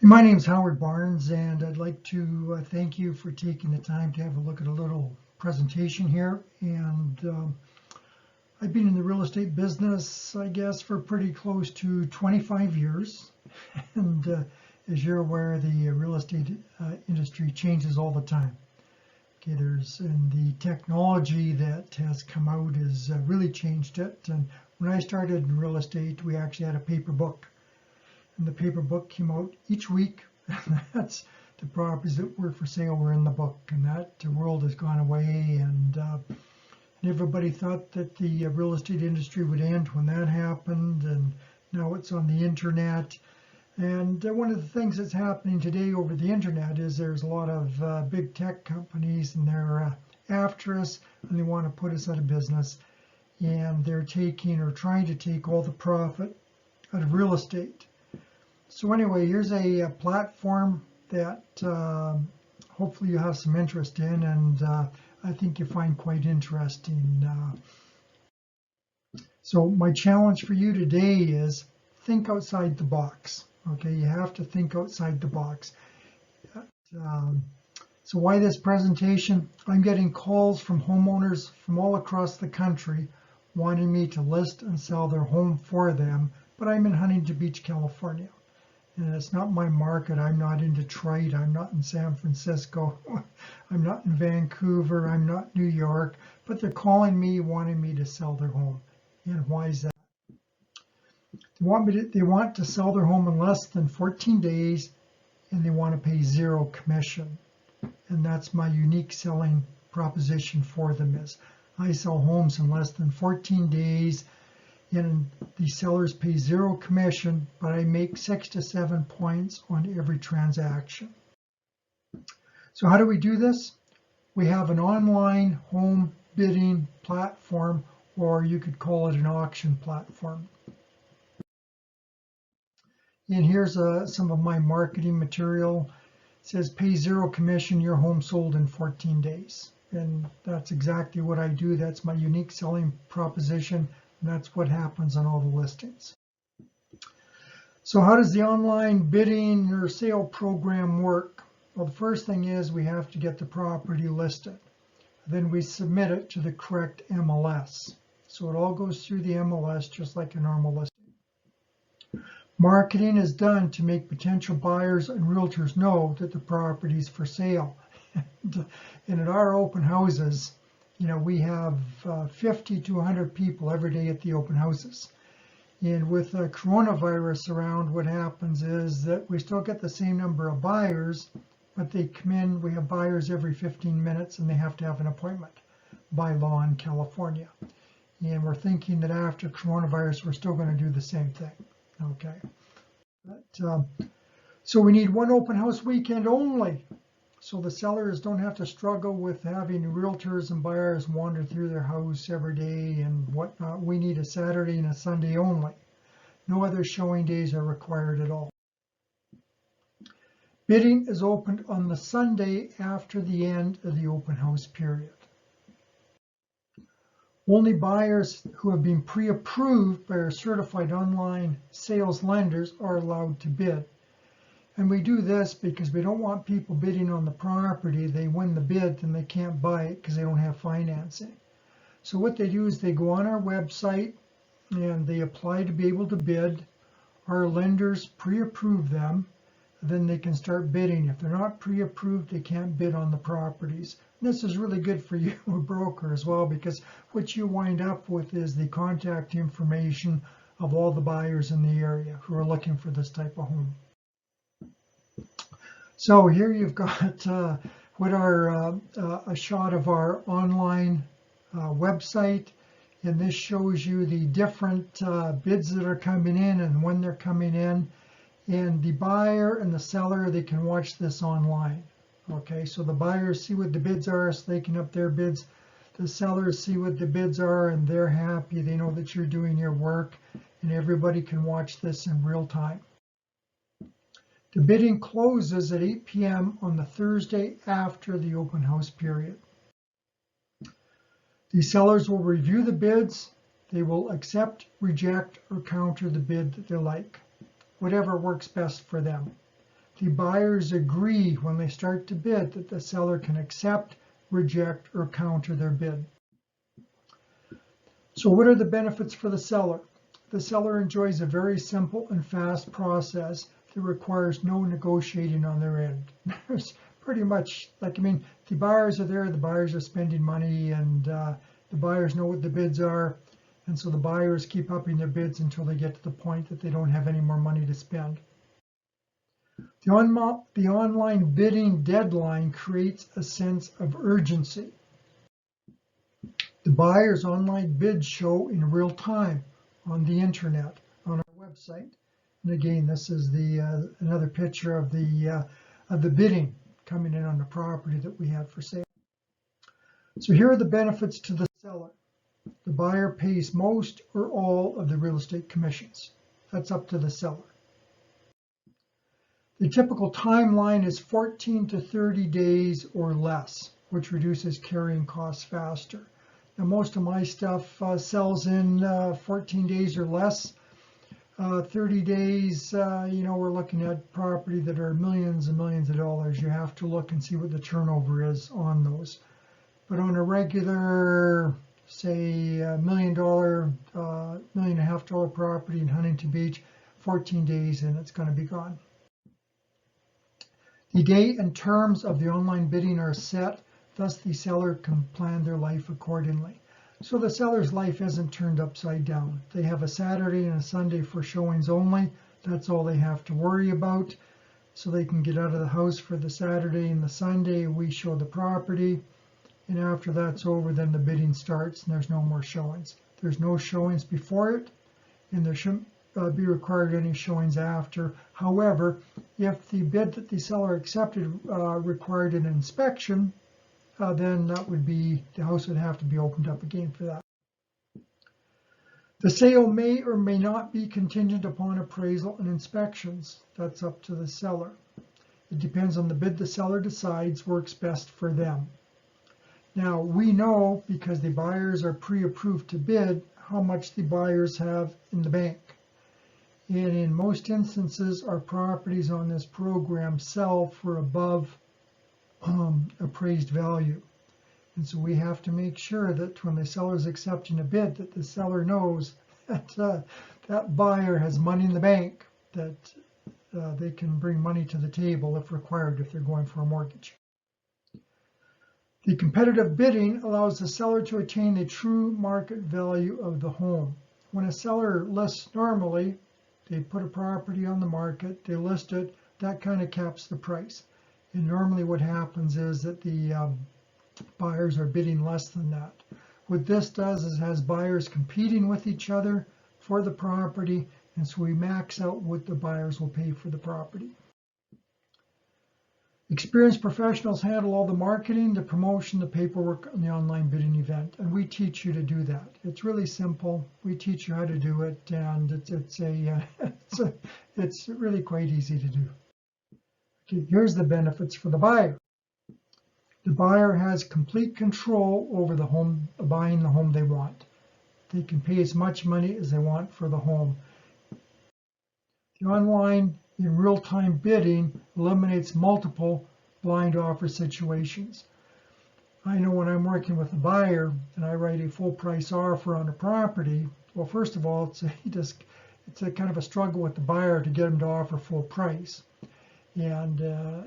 My name's Howard Barnes, and I'd like to thank you for taking the time to have a look at a little presentation here. And I've been in the real estate business, I guess, for pretty close to 25 years. And as you're aware, the real estate industry changes all the time. Okay, and the technology that has come out has really changed it. And when I started in real estate, we actually had a paper book. And the paper book came out each week. That's the properties that were for sale were in the book, and that world has gone away. And everybody thought that the real estate industry would end when that happened, and now it's on the internet. And one of the things that's happening today over the internet is there's a lot of big tech companies, and they're after us, and they want to put us out of business. And they're taking or trying to take all the profit out of real estate. So anyway, here's a platform that hopefully you have some interest in, and I think you find quite interesting. So my challenge for you today is think outside the box. Okay, you have to think outside the box. So why this presentation? I'm getting calls from homeowners from all across the country wanting me to list and sell their home for them, but I'm in Huntington Beach, California. And it's not my market. I'm not in Detroit. I'm not in San Francisco. I'm not in Vancouver. I'm not New York. But they're calling me, wanting me to sell their home. And why is that? They want to sell their home in less than 14 days, and they want to pay zero commission. And that's my unique selling proposition for them is I sell homes in less than 14 days. And the sellers pay zero commission, but I make 6 to 7 points on every transaction. So how do we do this? We have an online home bidding platform, or you could call it an auction platform. And here's some of my marketing material. It says pay zero commission, your home sold in 14 days. And that's exactly what I do. That's my unique selling proposition. And that's what happens on all the listings. So how does the online bidding or sale program work? Well, the first thing is we have to get the property listed. Then we submit it to the correct MLS. So it all goes through the MLS just like a normal listing. Marketing is done to make potential buyers and realtors know that the property is for sale. And at our open houses, you know, we have 50 to 100 people every day at the open houses. And with coronavirus around, what happens is that we still get the same number of buyers, but they come in, we have buyers every 15 minutes and they have to have an appointment by law in California. And we're thinking that after coronavirus, we're still going to do the same thing. Okay. But, so we need one open house weekend only. So the sellers don't have to struggle with having realtors and buyers wander through their house every day and whatnot. We need a Saturday and a Sunday only. No other showing days are required at all. Bidding is opened on the Sunday after the end of the open house period. Only buyers who have been pre-approved by our certified online sales lenders are allowed to bid. And we do this because we don't want people bidding on the property. They win the bid and they can't buy it because they don't have financing. So what they do is they go on our website and they apply to be able to bid. Our lenders pre-approve them. Then they can start bidding. If they're not pre-approved, they can't bid on the properties. And this is really good for you, a broker, as well, because what you wind up with is the contact information of all the buyers in the area who are looking for this type of home. So here you've got what are a shot of our online website, and this shows you the different bids that are coming in and when they're coming in. And the buyer and the seller, they can watch this online. Okay, so the buyers see what the bids are, so they can up their bids. The sellers see what the bids are, and they're happy. They know that you're doing your work, and everybody can watch this in real time. The bidding closes at 8 p.m. on the Thursday after the open house period. The sellers will review the bids. They will accept, reject, or counter the bid that they like, whatever works best for them. the buyers agree when they start to bid that the seller can accept, reject, or counter their bid. So what are the benefits for the seller? The seller enjoys a very simple and fast process that requires no negotiating on their end. There's pretty much, the buyers are there, the buyers are spending money, and the buyers know what the bids are, and so the buyers keep upping their bids until they get to the point that they don't have any more money to spend. The online bidding deadline creates a sense of urgency. The buyer's online bids show in real time on the internet, on our website. And again, this is another picture of the bidding coming in on the property that we have for sale. So here are the benefits to the seller. The buyer pays most or all of the real estate commissions. That's up to the seller. The typical timeline is 14 to 30 days or less, which reduces carrying costs faster. Now, most of my stuff sells in 14 days or less. 30 days, we're looking at property that are millions and millions of dollars. You have to look and see what the turnover is on those. But on a regular, say, $1 million, $1.5 million property in Huntington Beach, 14 days and it's going to be gone. The date and terms of the online bidding are set, thus the seller can plan their life accordingly. So the seller's life isn't turned upside down. They have a Saturday and a Sunday for showings only. That's all they have to worry about. So they can get out of the house for the Saturday and the Sunday. We show the property. And after that's over, then the bidding starts and there's no more showings. There's no showings before it, and there shouldn't be required any showings after. However, if the bid that the seller accepted required an inspection, then that would be, the house would have to be opened up again for that. The sale may or may not be contingent upon appraisal and inspections. That's up to the seller. It depends on the bid the seller decides works best for them. Now, we know, because the buyers are pre-approved to bid, how much the buyers have in the bank. And in most instances, our properties on this program sell for above appraised value. And so we have to make sure that when the seller is accepting a bid, that the seller knows that that buyer has money in the bank, that they can bring money to the table if required, if they're going for a mortgage. The competitive bidding allows the seller to attain the true market value of the home. When a seller lists normally, they put a property on the market, they list it, that kind of caps the price. And normally what happens is that the buyers are bidding less than that. What this does is has buyers competing with each other for the property, and so we max out what the buyers will pay for the property. Experienced professionals handle all the marketing, the promotion, the paperwork, and the online bidding event, and we teach you to do that. It's really simple. We teach you how to do it, and it's really quite easy to do. Okay, here's the benefits for the buyer. The buyer has complete control over the home, buying the home they want. They can pay as much money as they want for the home. The online in real-time bidding eliminates multiple blind offer situations. I know when I'm working with a buyer and I write a full price offer on a property, well, first of all, it's a kind of a struggle with the buyer to get them to offer full price. And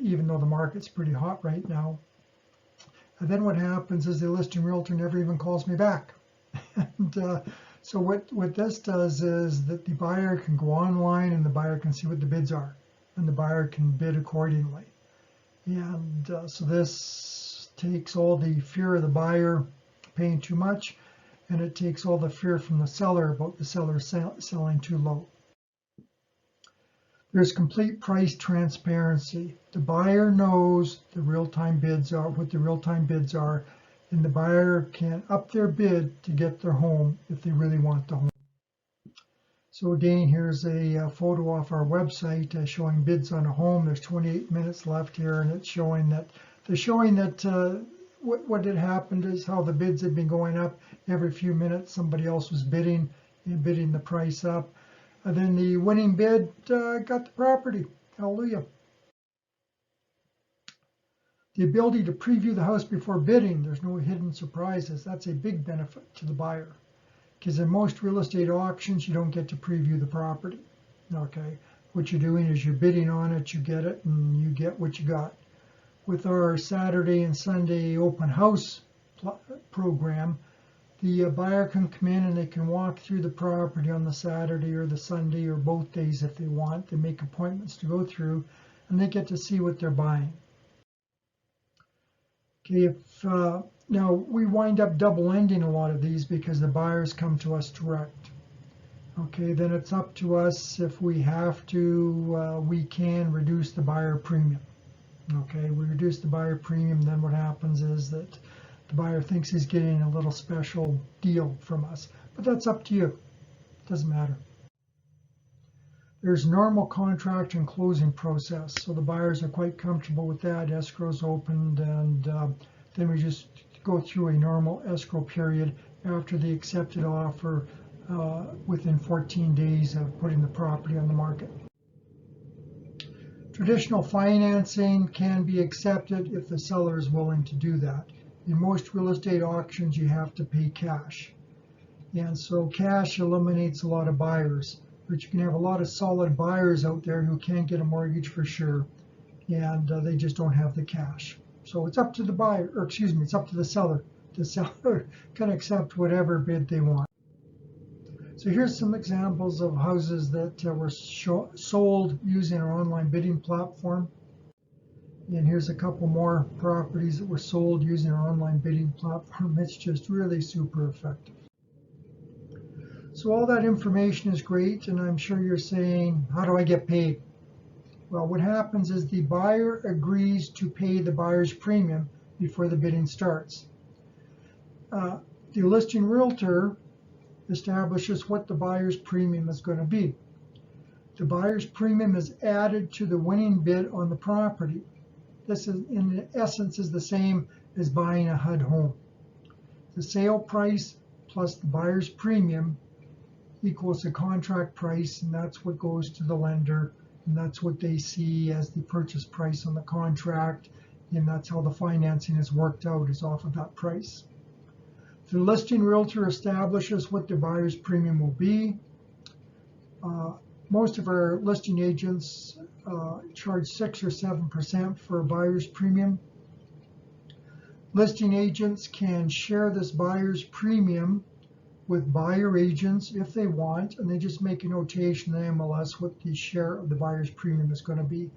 even though the market's pretty hot right now, and then what happens is the listing realtor never even calls me back. And so what this does is that the buyer can go online and the buyer can see what the bids are, and the buyer can bid accordingly. And so this takes all the fear of the buyer paying too much, and it takes all the fear from the seller about the seller selling too low. There's complete price transparency. The buyer knows the real-time bids are, what the real-time bids are, and the buyer can up their bid to get their home if they really want the home. So again, here's a photo off our website showing bids on a home. There's 28 minutes left here, and it's showing that what had happened is how the bids had been going up. Every few minutes, somebody else was bidding the price up. And then the winning bid got the property. Hallelujah. The ability to preview the house before bidding, there's no hidden surprises. That's a big benefit to the buyer. Because in most real estate auctions, you don't get to preview the property. Okay, what you're doing is you're bidding on it, you get it, and you get what you got. With our Saturday and Sunday open house program, the buyer can come in and they can walk through the property on the Saturday or the Sunday or both days if they want. They make appointments to go through, and they get to see what they're buying. Okay, now we wind up double ending a lot of these because the buyers come to us direct. Okay, then it's up to us if we have to, we can reduce the buyer premium. Okay, we reduce the buyer premium, then what happens is that the buyer thinks he's getting a little special deal from us. But that's up to you. It doesn't matter. There's normal contract and closing process, so the buyers are quite comfortable with that. Escrow's opened, and then we just go through a normal escrow period after the accepted offer within 14 days of putting the property on the market. Traditional financing can be accepted if the seller is willing to do that. In most real estate auctions, you have to pay cash. And so cash eliminates a lot of buyers. But you can have a lot of solid buyers out there who can't get a mortgage for sure, and they just don't have the cash. So it's up to the buyer, or excuse me, it's up to the seller. The seller can accept whatever bid they want. So here's some examples of houses that were sold using our online bidding platform. And here's a couple more properties that were sold using our online bidding platform. It's just really super effective. So all that information is great, and I'm sure you're saying, how do I get paid? Well, what happens is the buyer agrees to pay the buyer's premium before the bidding starts. The listing realtor establishes what the buyer's premium is going to be. The buyer's premium is added to the winning bid on the property. This is, in essence, is the same as buying a HUD home. The sale price plus the buyer's premium equals the contract price, and that's what goes to the lender, and that's what they see as the purchase price on the contract, and that's how the financing is worked out, is off of that price. The listing realtor establishes what the buyer's premium will be. Most of our listing agents charge 6 or 7% for a buyer's premium. Listing agents can share this buyer's premium with buyer agents if they want, and they just make a notation in the MLS what the share of the buyer's premium is going to be.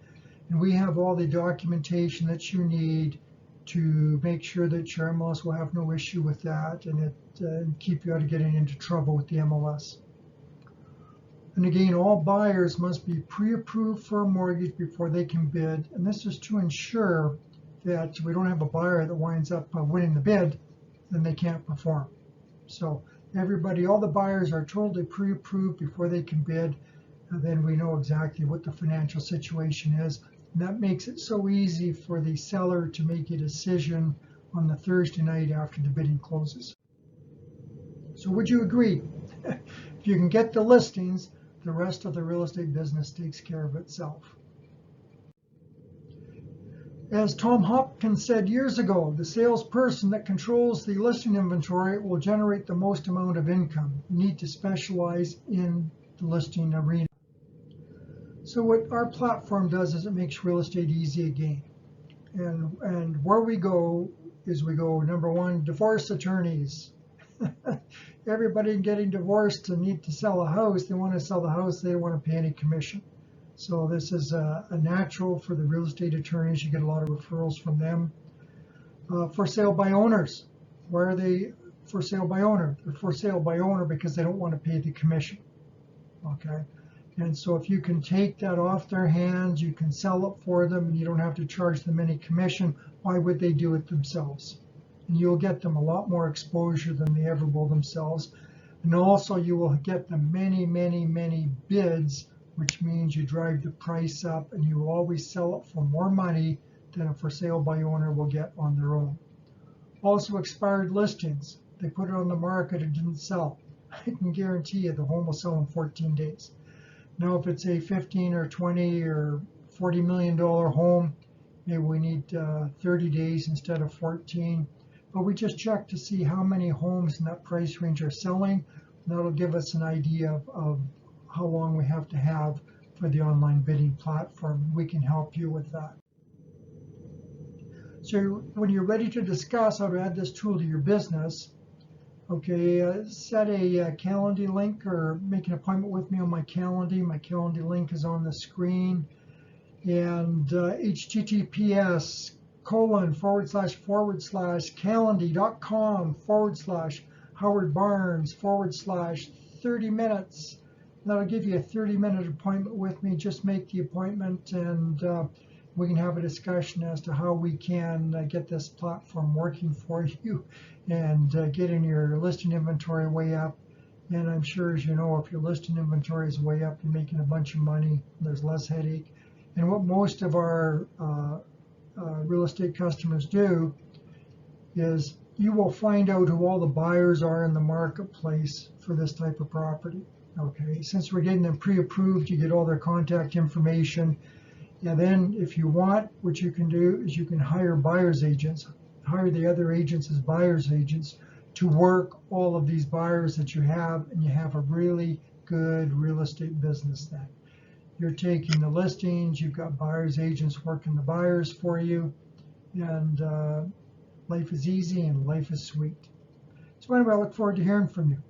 And we have all the documentation that you need to make sure that your MLS will have no issue with that, and keep you out of getting into trouble with the MLS. And again, all buyers must be pre-approved for a mortgage before they can bid, and this is to ensure that we don't have a buyer that winds up winning the bid, then they can't perform. So everybody, all the buyers are totally pre-approved before they can bid, and then we know exactly what the financial situation is. And that makes it so easy for the seller to make a decision on the Thursday night after the bidding closes. So would you agree? If you can get the listings, the rest of the real estate business takes care of itself. As Tom Hopkins said years ago, the salesperson that controls the listing inventory will generate the most amount of income. You need to specialize in the listing arena. So what our platform does is it makes real estate easy again. And where we go is we go, number one, divorce attorneys. Everybody getting divorced and need to sell a house, they want to sell the house, they don't want to pay any commission. So this is a natural for the real estate attorneys. You get a lot of referrals from them. For sale by owners. Why are they for sale by owner? They're for sale by owner because they don't want to pay the commission. Okay. And so if you can take that off their hands, you can sell it for them, and you don't have to charge them any commission, why would they do it themselves? And you'll get them a lot more exposure than they ever will themselves. And also you will get them many, many, many bids, which means you drive the price up, and you will always sell it for more money than a for sale by owner will get on their own. Also expired listings. They put it on the market and didn't sell. I can guarantee you the home will sell in 14 days. Now if it's a 15 or 20 or $40 million home, maybe we need 30 days instead of 14. But we just check to see how many homes in that price range are selling. That'll give us an idea of how long we have to have for the online bidding platform. We can help you with that. So when you're ready to discuss how to add this tool to your business, okay, set a Calendly link or make an appointment with me on my Calendly. My Calendly link is on the screen. And https://calendly.com/Howard Barnes/30 minutes. That'll give you a 30-minute appointment with me. Just make the appointment and we can have a discussion as to how we can get this platform working for you and getting your listing inventory way up. And I'm sure, as you know, if your listing inventory is way up, you're making a bunch of money. There's less headache. And what most of our real estate customers do is you will find out who all the buyers are in the marketplace for this type of property. Okay, since we're getting them pre-approved, you get all their contact information. And then if you want, what you can do is you can hire buyer's agents, hire the other agents as buyer's agents to work all of these buyers that you have, and you have a really good real estate business then. You're taking the listings, you've got buyer's agents working the buyers for you, and life is easy and life is sweet. So anyway, I look forward to hearing from you.